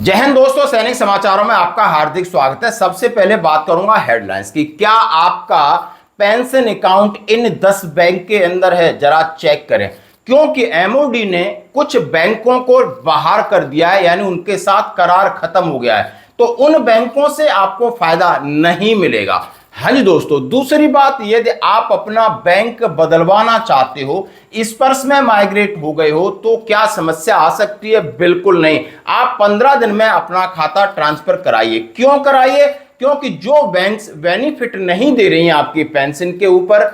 जय हिंद दोस्तों, सैनिक समाचारों में आपका हार्दिक स्वागत है। सबसे पहले बात करूंगा हेडलाइंस की। क्या आपका पेंशन अकाउंट इन 10 बैंक के अंदर है? जरा चेक करें, क्योंकि एमओडी ने कुछ बैंकों को बाहर कर दिया है, यानी उनके साथ करार खत्म हो गया है, तो उन बैंकों से आपको फायदा नहीं मिलेगा। हाँ जी दोस्तों, दूसरी बात, यदि आप अपना बैंक बदलवाना चाहते हो, स्पर्श में माइग्रेट हो गए हो, तो क्या समस्या आ सकती है? बिल्कुल नहीं। आप 15 दिन में अपना खाता ट्रांसफर कराइए। क्यों कराइए? क्योंकि जो बैंक्स बेनिफिट नहीं दे रही हैं आपकी पेंशन के ऊपर,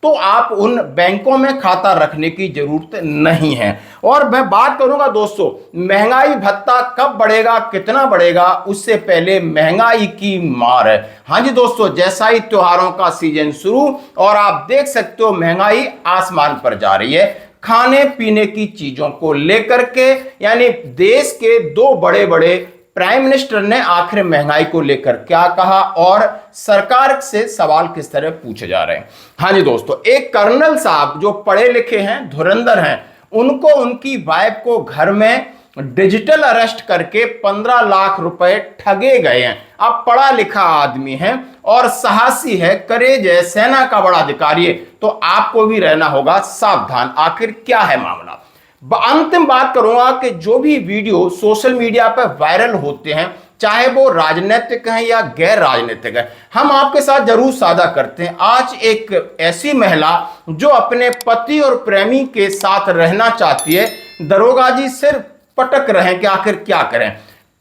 तो आप उन बैंकों में खाता रखने की जरूरत नहीं है। और मैं बात करूंगा दोस्तों, महंगाई भत्ता कब बढ़ेगा, कितना बढ़ेगा, उससे पहले महंगाई की मार है। हाँ जी दोस्तों, जैसा ही त्योहारों का सीजन शुरू और आप देख सकते हो महंगाई आसमान पर जा रही है। खाने पीने की चीजों को लेकर के, यानी देश के दो बड़े बड़े प्राइम मिनिस्टर ने आखिर महंगाई को लेकर क्या कहा और सरकार से सवाल किस तरह पूछे जा रहे हैं। हाँ जी दोस्तों, एक कर्नल साहब जो पढ़े लिखे हैं, धुरंधर हैं, उनको उनकी वाइफ को घर में डिजिटल अरेस्ट करके 15 लाख रुपए ठगे गए हैं। अब पढ़ा लिखा आदमी है और साहसी है, करेज है, सेना का बड़ा अधिकारी है, तो आपको भी रहना होगा सावधान। आखिर क्या है मामला? अंतिम बात करूंगा कि जो भी वीडियो सोशल मीडिया पर वायरल होते हैं, चाहे वो राजनीतिक है या गैर राजनीतिक है, हम आपके साथ जरूर साझा करते हैं। आज एक ऐसी महिला जो अपने पति और प्रेमी के साथ रहना चाहती है, दरोगा जी सिर पटक रहे हैं कि आखिर क्या करें।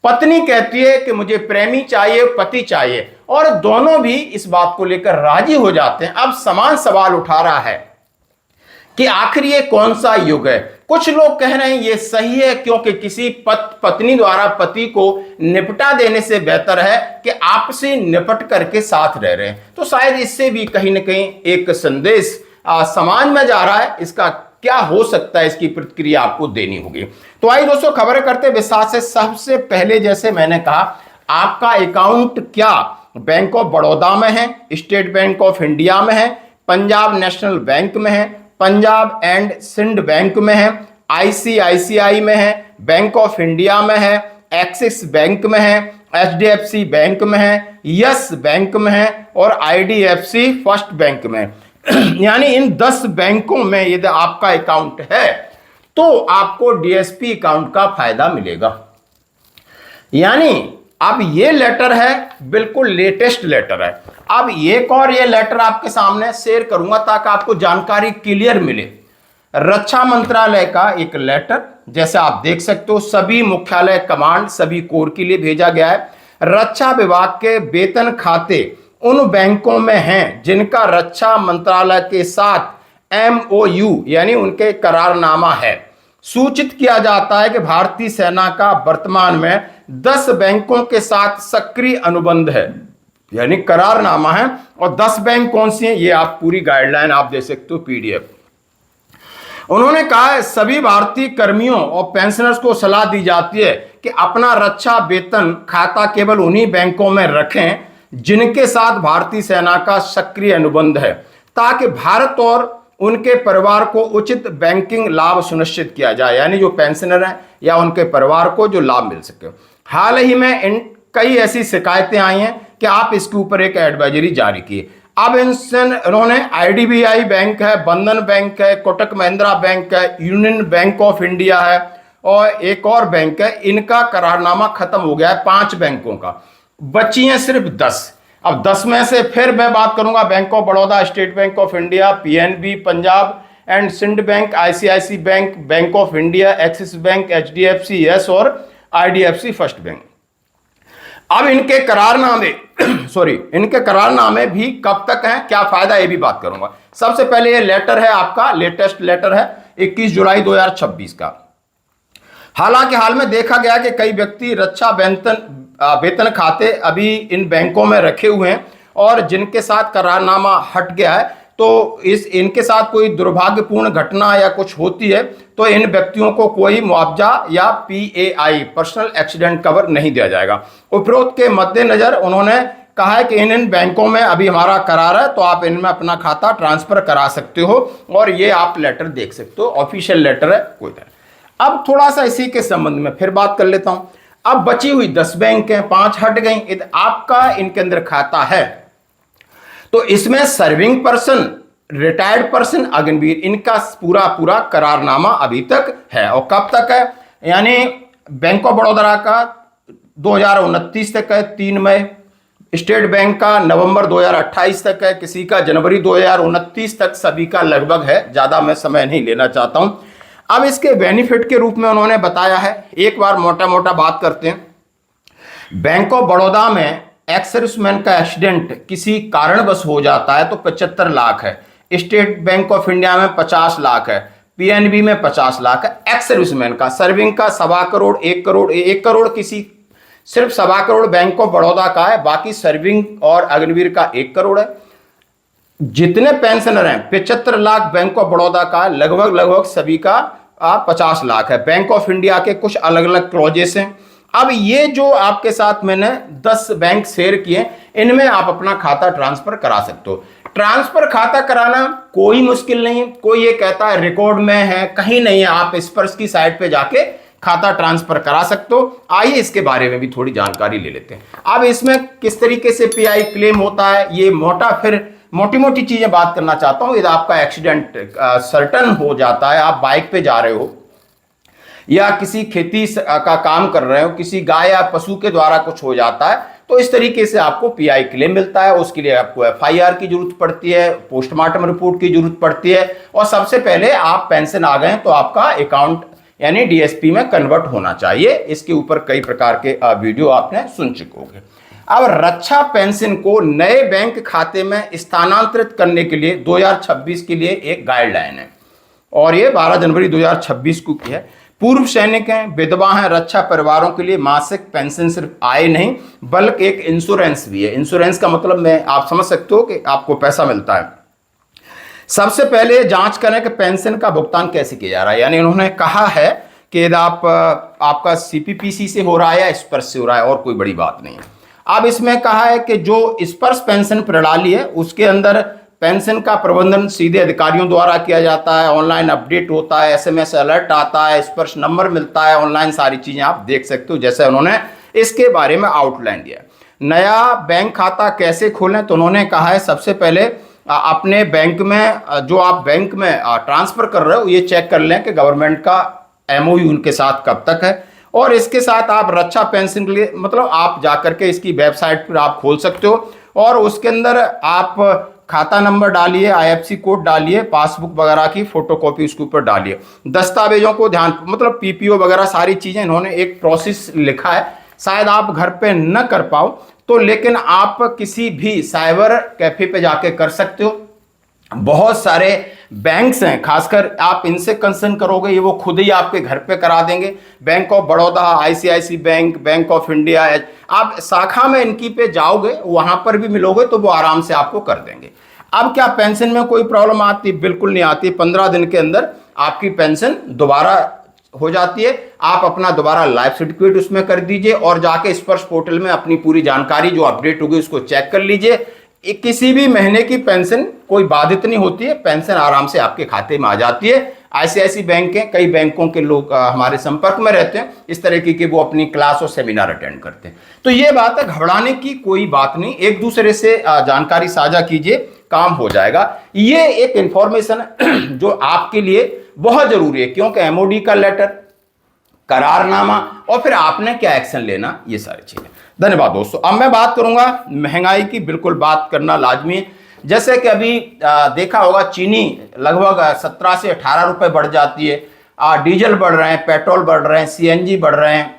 पत्नी कहती है कि मुझे प्रेमी चाहिए, पति चाहिए, और दोनों भी इस बात को लेकर राजी हो जाते हैं। अब समान सवाल उठा रहा है कि आखिर ये कौन सा युग है। कुछ लोग कह रहे हैं ये सही है, क्योंकि किसी पत्नी द्वारा पति को निपटा देने से बेहतर है कि आपसी निपट करके साथ रह रहे हैं। तो शायद इससे भी कहीं ना कहीं एक संदेश समाज में जा रहा है। इसका क्या हो सकता है, इसकी प्रतिक्रिया आपको देनी होगी। तो आइए दोस्तों, खबरें करते विस्तार से। सबसे पहले, जैसे मैंने कहा, आपका अकाउंट क्या बैंक ऑफ बड़ौदा में है, स्टेट बैंक ऑफ इंडिया में है, पंजाब नेशनल बैंक में है, पंजाब एंड सिंध बैंक में है, आईसीआईसीआई में है, बैंक ऑफ इंडिया में है, एक्सिस बैंक में है, एचडीएफसी बैंक में है, यस बैंक में है और आईडीएफसी फर्स्ट बैंक में है। यानी इन 10 बैंकों में यदि आपका अकाउंट है तो आपको डीएसपी अकाउंट का फायदा मिलेगा। यानी अब ये लेटर है, बिल्कुल लेटेस्ट लेटर है। अब एक और ये लेटर आपके सामने शेयर करूंगा ताकि आपको जानकारी क्लियर मिले। रक्षा मंत्रालय का एक लेटर, जैसे आप देख सकते हो, सभी मुख्यालय कमांड सभी कोर के लिए भेजा गया है। रक्षा विभाग के वेतन खाते उन बैंकों में हैं जिनका रक्षा मंत्रालय के साथ एमओयू यानी उनके करारनामा है। सूचित किया जाता है कि भारतीय सेना का वर्तमान में 10 बैंकों के साथ सक्रिय अनुबंध है, यानी करारनामा है। और 10 बैंक कौन सी हैं, ये आप पूरी गाइडलाइन आप दे सकते हो पीडीएफ। उन्होंने कहा है सभी भारतीय कर्मियों और पेंशनर्स को सलाह दी जाती है कि अपना रक्षा वेतन खाता केवल उन्हीं बैंकों में रखें जिनके साथ भारतीय सेना का सक्रिय अनुबंध है, ताकि भारत और उनके परिवार को उचित बैंकिंग लाभ सुनिश्चित किया जाए, यानी जो पेंशनर हैं या उनके परिवार को जो लाभ मिल सके। हाल ही में इन कई ऐसी शिकायतें आई हैं कि आप इसके ऊपर एक एडवाइजरी जारी किए। अब इन्होंने आईडीबीआई बैंक है, बंधन बैंक है, कोटक महिंद्रा बैंक है, यूनियन बैंक ऑफ इंडिया है और एक और बैंक है, इनका करारनामा खत्म हो गया है। 5 बैंकों का बची हैं सिर्फ 10। अब 10 में से फिर मैं बात करूंगा bank of Baroda, state bank of India, PNB, Punjab and Sind bank, ICICI bank, bank of India, Axis bank, HDFC, yes और आईडीएफसी फर्स्ट बैंक। अब इनके करारनामे इनके करारनामे भी कब तक हैं, क्या फायदा, ये भी बात करूंगा। सबसे पहले ये लेटर है, आपका लेटेस्ट लेटर है 21 जुलाई 2026 का। हालांकि हाल में देखा गया कि कई व्यक्ति रक्षा वेतन खाते अभी इन बैंकों में रखे हुए हैं और जिनके साथ करारनामा हट गया है, तो इनके साथ कोई दुर्भाग्यपूर्ण घटना या कुछ होती है तो इन व्यक्तियों को कोई मुआवजा या पीएआई पर्सनल एक्सीडेंट कवर नहीं दिया जाएगा। उपरोक्त के मद्देनजर उन्होंने कहा है कि इन बैंकों में अभी हमारा करार है, तो आप इनमें अपना खाता ट्रांसफर करा सकते हो और ये आप लेटर देख सकते हो, ऑफिशियल लेटर है कोई तरह। अब थोड़ा सा इसी के संबंध में फिर बात कर लेता हूं। अब बची हुई 10 बैंक हैं, 5 हट गई, आपका इनके अंदर खाता है। तो इसमें serving person, retired person, Agniveer, इनका पूरा पूरा करारनामा अभी तक है। और कब तक है? यानी बैंक ऑफ बड़ौदा का 2029 तक है, 3 मई। स्टेट बैंक का नवंबर 2028 तक है, किसी का जनवरी 2029 तक, सभी का लगभग है। ज्यादा मैं समय नहीं लेना चाहता हूं। अब इसके बेनिफिट के रूप में उन्होंने बताया है, एक बार मोटा मोटा बात करते हैं। बैंक ऑफ बड़ौदा में एक्स सर्विसमैन का एक्सीडेंट किसी कारणवश हो जाता है तो 75 लाख है। स्टेट बैंक ऑफ इंडिया में 50 लाख है, पीएनबी में 50 लाख है। एक्स सर्विसमैन का, सर्विंग का 1.25 करोड़, 1 करोड़, 1 करोड़ किसी, सिर्फ 1.25 करोड़ बैंक ऑफ बड़ौदा का है, बाकी सर्विंग और अग्निवीर का 1 करोड़ है। जितने पेंशनर हैं 75 लाख बैंक ऑफ बड़ौदा का, लगभग सभी का 50 लाख है। बैंक ऑफ इंडिया के कुछ अलग अलग क्लॉजेस हैं। अब ये जो आपके साथ मैंने 10 बैंक शेयर किए, इनमें आप अपना खाता ट्रांसफर करा सकते हो। ट्रांसफर खाता कराना कोई मुश्किल नहीं है। कोई ये कहता है रिकॉर्ड में है, कहीं नहीं है, आप स्पर्श की साइट पे जाके खाता ट्रांसफर करा सकते हो। आइए इसके बारे में भी थोड़ी जानकारी ले लेते हैं। अब इसमें किस तरीके से पीआई क्लेम होता है, ये मोटी मोटी चीजें बात करना चाहता हूं। यदि आपका एक्सीडेंट सर्टन हो जाता है, आप बाइक पे जा रहे हो या किसी खेती का काम कर रहे हो, किसी गाय या पशु के द्वारा कुछ हो जाता है, तो इस तरीके से आपको पीआई क्लेम मिलता है। उसके लिए आपको एफआईआर की जरूरत पड़ती है, पोस्टमार्टम रिपोर्ट की जरूरत पड़ती है, और सबसे पहले आप पेंशन आ गए तो आपका अकाउंट यानी डीएसपी में कन्वर्ट होना चाहिए। इसके ऊपर कई प्रकार के वीडियो आपने सुन चुके होंगे। अब रक्षा पेंशन को नए बैंक खाते में स्थानांतरित करने के लिए 2026 के लिए एक गाइडलाइन है, और ये 12 जनवरी 2026 को की है। पूर्व सैनिक हैं, विधवा हैं, रक्षा परिवारों के लिए मासिक पेंशन सिर्फ आय नहीं बल्कि एक इंश्योरेंस भी है। इंश्योरेंस का मतलब आप समझ सकते हो कि आपको पैसा मिलता है। सबसे पहले जांच करें कि पेंशन का भुगतान कैसे किया जा रहा है। यानी उन्होंने कहा है कि यदि आपका सीपीपीसी से हो रहा है या स्पर्श से हो रहा है, और कोई बड़ी बात नहीं है। अब इसमें कहा है कि जो स्पर्श पेंशन प्रणाली है उसके अंदर पेंशन का प्रबंधन सीधे अधिकारियों द्वारा किया जाता है, ऑनलाइन अपडेट होता है, एसएमएस अलर्ट आता है, स्पर्श नंबर मिलता है, ऑनलाइन सारी चीजें आप देख सकते हो, जैसे उन्होंने इसके बारे में आउटलाइन दिया। नया बैंक खाता कैसे खोलें, तो उन्होंने कहा है सबसे पहले अपने बैंक में, जो आप बैंक में ट्रांसफर कर रहे हो, ये चेक कर लें कि गवर्नमेंट का एमओयू उनके साथ कब तक है। और इसके साथ आप रक्षा पेंशन के लिए मतलब आप जाकर के इसकी वेबसाइट पर आप खोल सकते हो, और उसके अंदर आप खाता नंबर डालिए, आईएफएससी कोड डालिए, पासबुक वगैरह की फोटोकॉपी उसके ऊपर डालिए। दस्तावेजों को ध्यान मतलब पीपीओ वगैरह सारी चीजें इन्होंने एक प्रोसेस लिखा है। शायद आप घर पे न कर पाओ तो, लेकिन आप किसी भी साइबर कैफे पे जाके कर सकते हो। बहुत सारे बैंक्स हैं, खासकर आप इनसे कंसर्न करोगे, ये वो खुद ही आपके घर पे करा देंगे। Bank of Baroda, ICICI bank, bank of India, आप शाखा में इनकी पे जाओगे, वहां पर भी मिलोगे तो वो आराम से आपको कर देंगे। अब क्या पेंशन में कोई प्रॉब्लम आती? बिल्कुल नहीं आती। 15 दिन के अंदर आपकी पेंशन दोबारा हो जाती है। आप अपना दोबारा लाइफ सर्टिफिकेट उसमें कर दीजिए, और जाके स्पर्श पोर्टल में अपनी पूरी जानकारी जो अपडेट होगी उसको चेक कर लीजिए। किसी भी महीने की पेंशन कोई बाधित नहीं होती है, पेंशन आराम से आपके खाते में आ जाती है। आईसीआईसी बैंक के कई बैंकों के लोग हमारे संपर्क में रहते हैं, इस तरीके के वो अपनी क्लास और सेमिनार अटेंड करते हैं। तो ये बात है, घबराने की कोई बात नहीं, एक दूसरे से जानकारी साझा कीजिए, काम हो जाएगा। ये एक इंफॉर्मेशन है जो आपके लिए बहुत जरूरी है, क्योंकि एमओडी का लेटर, करारनामा, और फिर आपने क्या एक्शन लेना, ये सारी चीजें। धन्यवाद दोस्तों। अब मैं बात करूंगा महंगाई की, बिल्कुल बात करना लाजमी है। जैसे कि अभी देखा होगा, चीनी लगभग 17 से 18 रुपए बढ़ जाती है, डीजल बढ़ रहे हैं, पेट्रोल बढ़ रहे हैं, सीएनजी बढ़ रहे हैं,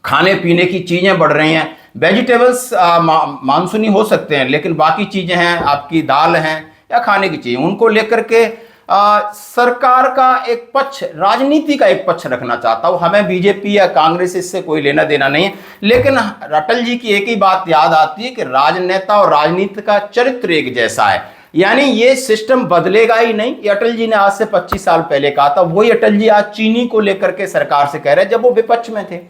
खाने पीने की चीजें बढ़ रही हैं। वेजिटेबल्स मानसूनी हो सकते हैं, लेकिन बाकी चीजें हैं, आपकी दाल हैं या खाने की चीजें, उनको लेकर के सरकार का एक पक्ष, राजनीति का एक पक्ष रखना चाहता हूं। हमें बीजेपी या कांग्रेस इससे कोई लेना देना नहीं है, लेकिन अटल जी की एक ही बात याद आती है कि राजनेता और राजनीति का चरित्र एक जैसा है, यानी ये सिस्टम बदलेगा ही नहीं। ये अटल जी ने आज से 25 साल पहले कहा था। वही अटल जी आज चीनी को लेकर के सरकार से कह रहे हैं, जब वो विपक्ष में थे,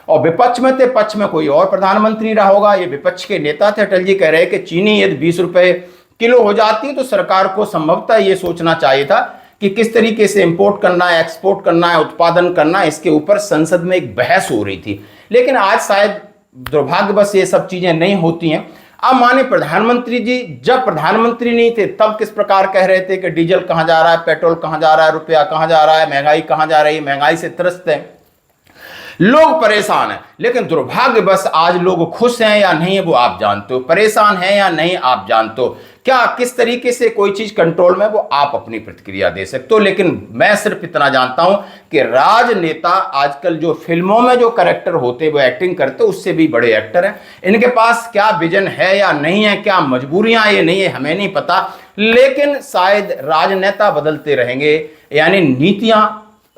और विपक्ष में थे, पक्ष में कोई और प्रधानमंत्री रहा होगा, ये विपक्ष के नेता थे। अटल जी कह रहे हैं कि चीनी यदि 20 रुपए किलो हो जाती है तो सरकार को संभवतः ये सोचना चाहिए था कि किस तरीके से इंपोर्ट करना है, एक्सपोर्ट करना है, उत्पादन करना है। इसके ऊपर संसद में एक बहस हो रही थी, लेकिन आज शायद दुर्भाग्यवश ये सब चीजें नहीं होती हैं। अब माने प्रधानमंत्री जी जब प्रधानमंत्री नहीं थे तब किस प्रकार कह रहे थे कि डीजल कहां जा रहा है, पेट्रोल कहां जा रहा है, रुपया कहां जा रहा है, महंगाई कहां जा रही है, महंगाई से त्रस्त है, लोग परेशान हैं। लेकिन दुर्भाग्यवश आज लोग खुश हैं या नहीं वो आप जानते हो, परेशान हैं या नहीं आप जानते हो, क्या किस तरीके से कोई चीज कंट्रोल में वो आप अपनी प्रतिक्रिया दे सकते हो। लेकिन मैं सिर्फ इतना जानता हूं कि राजनेता आजकल जो फिल्मों में जो कैरेक्टर होते वो एक्टिंग करते उससे भी बड़े एक्टर हैं। इनके पास क्या विजन है या नहीं है, क्या मजबूरियां ये नहीं है, हमें नहीं पता, लेकिन शायद राजनेता बदलते रहेंगे यानी नीतियां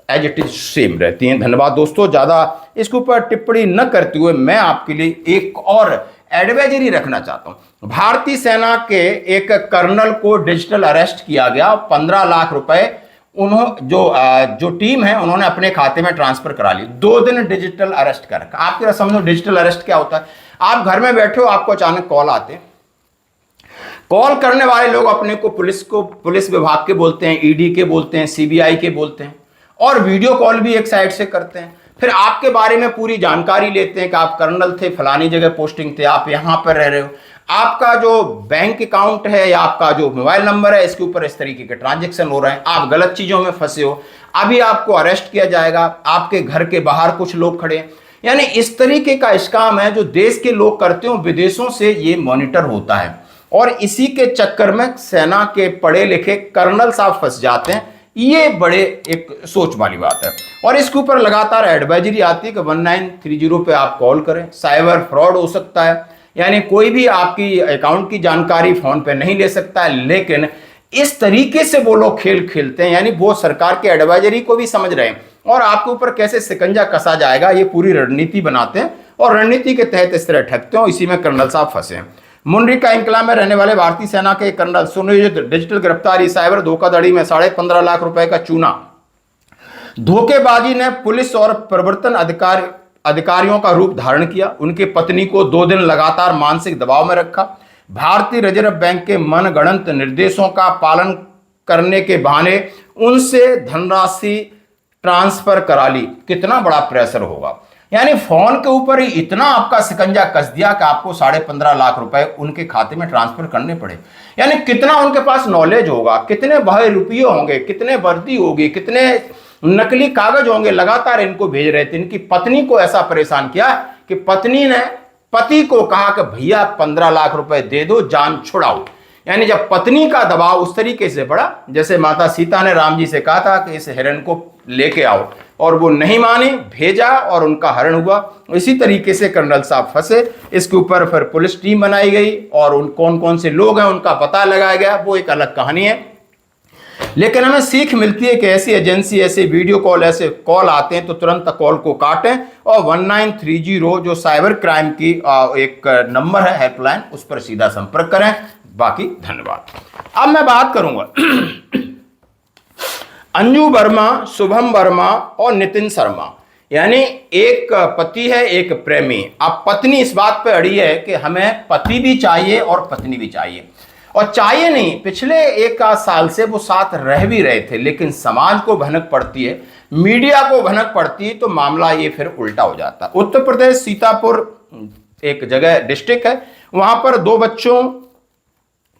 एज इट इज सेम रहती हैं। धन्यवाद दोस्तों, ज्यादा इसके ऊपर टिप्पणी न करते हुए मैं आपके लिए एक और एडवाइजरी रखना चाहता हूं। भारतीय सेना के एक कर्नल को डिजिटल अरेस्ट किया गया, 15 लाख रुपए जो टीम है उन्होंने अपने खाते में ट्रांसफर करा ली। 2 दिन डिजिटल अरेस्ट कर रखा। आप क्या समझो डिजिटल अरेस्ट क्या होता है? आप घर में बैठे हो, आपको अचानक कॉल आते हैं, कॉल करने वाले लोग अपने को पुलिस विभाग के बोलते हैं, ईडी के बोलते हैं, सीबीआई के बोलते हैं, और वीडियो कॉल भी एक साइड से करते हैं। फिर आपके बारे में पूरी जानकारी लेते हैं कि आप कर्नल थे, फलानी जगह पोस्टिंग थे, आप यहां पर रह रहे हो, आपका जो बैंक अकाउंट है या आपका जो मोबाइल नंबर है इसके ऊपर इस तरीके के ट्रांजैक्शन हो रहे हैं, आप गलत चीजों में फंसे हो, अभी आपको अरेस्ट किया जाएगा, आपके घर के बाहर कुछ लोग खड़े हैं। यानी इस तरीके का स्कैम है जो देश के लोग करते हो, विदेशों से ये मॉनिटर होता है, और इसी के चक्कर में सेना के पढ़े लिखे कर्नल साहब फंस जाते हैं। ये बड़े एक सोच वाली बात है, और इसके ऊपर लगातार एडवाइजरी आती है कि 1930 पे आप कॉल करें, साइबर फ्रॉड हो सकता है, यानी कोई भी आपकी अकाउंट की जानकारी फोन पे नहीं ले सकता है। लेकिन इस तरीके से वो लोग खेल खेलते हैं, यानी वो सरकार के एडवाइजरी को भी समझ रहे हैं और आपके ऊपर कैसे शिकंजा कसा जाएगा ये पूरी रणनीति बनाते हैं, और रणनीति के तहत इस तरह ठगते हैं। इसी में कर्नल साहब फंसे हैं। मुंडरी का इंकला में रहने वाले भारतीय सेना के कर्नल सुनियोजित डिजिटल गिरफ्तारी, साइबर धोखाधड़ी में 15.5 लाख रुपए का चूना। धोखेबाजी ने पुलिस और प्रवर्तन अधिकारियों का रूप धारण किया। उनकी पत्नी को 2 दिन लगातार मानसिक दबाव में रखा। भारतीय रिजर्व बैंक के मनगढ़ंत निर्देशों का पालन करने के बहाने उनसे धनराशि ट्रांसफर करा ली। कितना बड़ा प्रेशर होगा, यानी फोन के ऊपर ही इतना आपका शिकंजा कस दिया कि आपको 15.5 लाख रुपए उनके खाते में ट्रांसफर करने पड़े। यानी कितना उनके पास नॉलेज होगा, कितने बहे रुपये होंगे, कितने वर्दी होगी, कितने नकली कागज होंगे, लगातार इनको भेज रहे थे। इनकी पत्नी को ऐसा परेशान किया कि पत्नी ने पति को कहा कि भैया 15 लाख रुपए दे दो, जान छुड़ाओ। यानी जब पत्नी का दबाव उस तरीके से बढ़ा, जैसे माता सीता ने राम जी से कहा था कि इस हिरण को लेके आओ, और वो नहीं माने, भेजा और उनका हरण हुआ। इसी तरीके से कर्नल साहब फंसे। इसके ऊपर फिर पुलिस टीम बनाई गई और उन कौन कौन से लोग हैं उनका पता लगाया गया, वो एक अलग कहानी है। लेकिन हमें सीख मिलती है कि ऐसी एजेंसी, ऐसे वीडियो कॉल, ऐसे कॉल आते हैं तो तुरंत कॉल को काटें, और 1930 जो साइबर क्राइम की एक नंबर है, हेल्पलाइन, उस पर सीधा संपर्क करें। बाकी धन्यवाद। अब मैं बात करूंगा अंजू वर्मा, शुभम वर्मा और नितिन शर्मा, यानी एक पति है एक प्रेमी। अब पत्नी इस बात पे अड़ी है कि हमें पति भी चाहिए और पत्नी भी चाहिए, और चाहिए नहीं, पिछले 1 आध साल से वो साथ रह भी रहे थे, लेकिन समाज को भनक पड़ती है, मीडिया को भनक पड़ती है, तो मामला ये फिर उल्टा हो जाता है। उत्तर प्रदेश सीतापुर एक जगह डिस्ट्रिक्ट है, वहां पर 2 बच्चों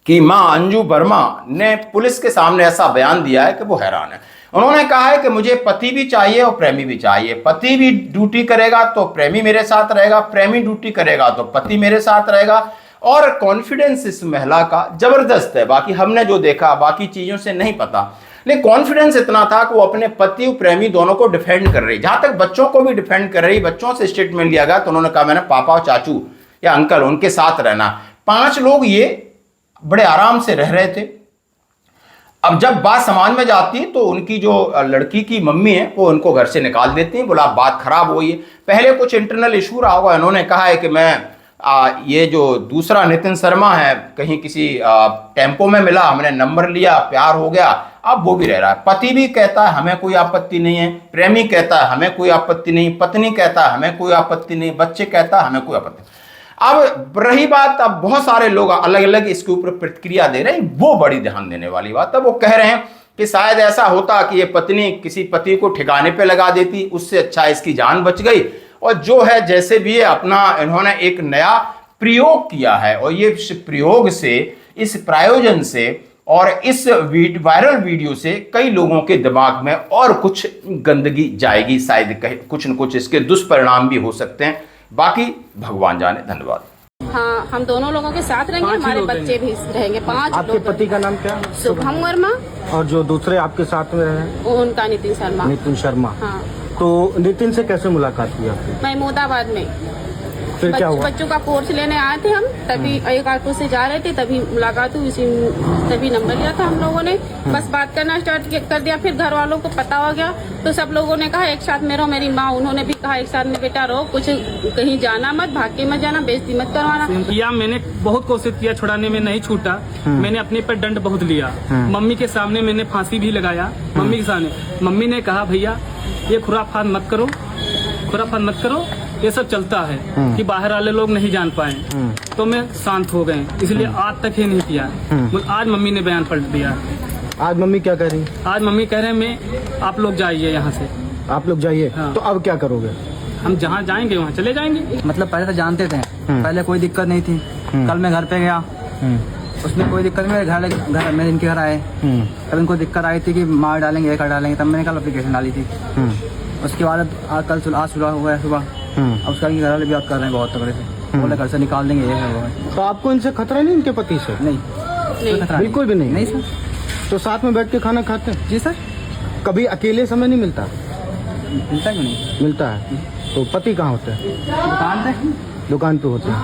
कि मां अंजू वर्मा ने पुलिस के सामने ऐसा बयान दिया है कि वो हैरान है। उन्होंने कहा है कि मुझे पति भी चाहिए और प्रेमी भी चाहिए, पति भी ड्यूटी करेगा तो प्रेमी मेरे साथ रहेगा, प्रेमी ड्यूटी करेगा तो पति मेरे साथ रहेगा। और कॉन्फिडेंस इस महिला का जबरदस्त है, बाकी हमने जो देखा बाकी चीजों से नहीं पता, लेकिन कॉन्फिडेंस इतना था कि वो अपने पति और प्रेमी दोनों को डिफेंड कर रही, जहां तक बच्चों को भी डिफेंड कर रही। बच्चों से स्टेटमेंट लिया गया तो उन्होंने कहा मैंने पापा और चाचू या अंकल उनके साथ रहना। 5 लोग ये बड़े आराम से रह रहे थे। अब जब बात समाज में जाती है तो उनकी जो लड़की की मम्मी है वो उनको घर से निकाल देती है, बोला बात खराब हुई है। पहले कुछ इंटरनल इशू रहा होगा, इन्होंने कहा है कि मैं ये जो दूसरा नितिन शर्मा है कहीं किसी टेम्पो में मिला, हमने नंबर लिया, प्यार हो गया, अब वो भी रह रहा है। पति भी कहता है हमें कोई आपत्ति नहीं है, प्रेमी कहता है हमें कोई आपत्ति नहीं, पत्नी कहता है हमें कोई आपत्ति नहीं, बच्चे कहता है हमें कोई आपत्ति। अब रही बात, अब बहुत सारे लोग अलग अलग इसके ऊपर प्रतिक्रिया दे रहे हैं, वो बड़ी ध्यान देने वाली बात है। वो कह रहे हैं कि शायद ऐसा होता कि ये पत्नी किसी पति को ठिकाने पे लगा देती, उससे अच्छा इसकी जान बच गई, और जो है जैसे भी है अपना इन्होंने एक नया प्रयोग किया है, और ये प्रयोग से, इस प्रायोजन से और इस वायरल वीडियो से कई लोगों के दिमाग में और कुछ गंदगी जाएगी, शायद कुछ न कुछ इसके दुष्परिणाम भी हो सकते हैं। बाकी भगवान जाने। धन्यवाद। हाँ, हम दोनों लोगों के साथ रहेंगे, हमारे बच्चे भी रहेंगे, 5 आपके पति का नाम क्या? शुभम वर्मा। और जो दूसरे आपके साथ में रहे? उनका नितिन शर्मा। नितिन शर्मा। हाँ। तो नितिन से कैसे मुलाकात हुई आपकी? महमूदाबाद में फिर क्या हुआ? बच्चों का कोर्स लेने आए थे हम, तभी एक ऑटो से जा रहे थे, तभी मुलाकात हुई, तभी नंबर लिया था हम लोगों ने। बस बात करना स्टार्ट कर दिया, फिर घर वालों को पता हो गया तो सब लोगों ने कहा एक साथ में रहो, मेरी माँ उन्होंने भी कहा एक साथ में बेटा रहो, कुछ कहीं जाना मत, भाग के मत जाना, बेइज्जती मत करवाना। या मैंने बहुत कोशिश किया, छुड़ाने में नहीं छूटा। मैंने अपने पर दंड बहुत लिया। मम्मी के सामने मैंने फांसी भी लगाया, मम्मी के सामने। मम्मी ने कहा भैया ये खुराफात मत करो, खुराफात मत करो, ये सब चलता है कि बाहर वाले लोग नहीं जान पाए। तो मैं शांत हो गए, इसलिए आज तक ही नहीं किया। आज मम्मी ने बयान पलट दिया। आज मम्मी क्या कह रही? आज मम्मी कह रहे हैं मैं आप लोग जाइए यहाँ से। आप लोग जाइए। हाँ। तो अब क्या करोगे? हम जहाँ जाएंगे वहाँ चले जाएंगे। मतलब पहले तो जानते थे, पहले कोई दिक्कत नहीं थी। कल मैं घर पे गया, उसमें कोई दिक्कत नहीं। मेरे घर मेरे इनके घर आए, तब इनको दिक्कत आई थी कि मार डालेंगे, ये कर डालेंगे, तब मैंने कल एप्लीकेशन डाली थी। उसके बाद आज सुबह हुआ है सुबह। अब उसका घर वाले भी बात कर रहे हैं बहुत तगड़े से, बोले घर से निकाल देंगे, ये है वो है। तो आपको इनसे खतरा नहीं, इनके पति से? नहीं, खतरा बिल्कुल भी नहीं। नहीं सर। तो साथ में बैठ के खाना खाते हैं? जी सर। कभी अकेले समय नहीं मिलता? मिलता क्यों नहीं? मिलता है। तो पति कहाँ होते हैं? दुकान पे। दुकान पे होते हैं।